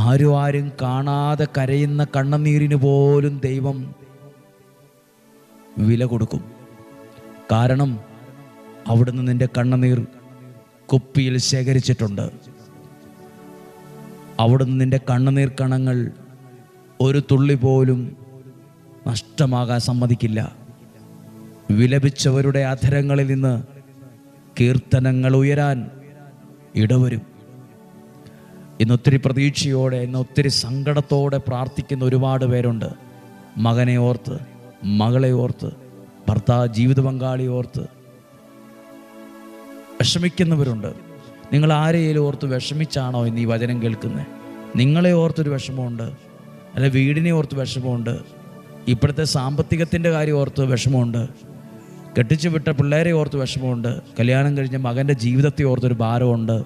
ആരും കാണാതെ കരയുന്ന കണ്ണുനീരിന് പോലും ദൈവം വില കൊടുക്കും. കാരണം അവിടുന്ന് നിന്റെ കണ്ണുനീർ കുപ്പിയിൽ ശേഖരിച്ചിട്ടുണ്ട്. അവിടുന്ന് നിന്റെ കണ്ണുനീർ കണങ്ങൾ ഒരു തുള്ളി പോലും നഷ്ടമാകാൻ സമ്മതിക്കില്ല. വിലപിച്ചവരുടെ അധരങ്ങളിൽ നിന്ന് കീർത്തനങ്ങൾ ഉയരാൻ ഇടവരും. ഇന്ന് ഒത്തിരി പ്രതീക്ഷയോടെ, ഇന്ന് ഒത്തിരി സങ്കടത്തോടെ പ്രാർത്ഥിക്കുന്ന ഒരുപാട് പേരുണ്ട്. മകനെ ഓർത്ത്, മകളെ ഓർത്ത്, ജീവിത പങ്കാളിയെ ഓർത്ത് വിഷമിക്കുന്നവരുണ്ട്. നിങ്ങൾ ആരെയും ഓർത്ത് വിഷമിച്ചാണോ ഇന്ന് ഈ വചനം കേൾക്കുന്നത്? നിങ്ങളെ ഓർത്തൊരു വിഷമമുണ്ട്, അല്ല വീടിനെ ഓർത്ത് വിഷമമുണ്ട്, ഇപ്പോഴത്തെ സാമ്പത്തികത്തിൻ്റെ കാര്യം ഓർത്ത് വിഷമമുണ്ട്, കെട്ടിച്ചു വിട്ട പിള്ളേരെ ഓർത്ത് വിഷമമുണ്ട്, കല്യാണം കഴിഞ്ഞ മകൻ്റെ ജീവിതത്തെ ഓർത്തൊരു ഭാരമുണ്ട്.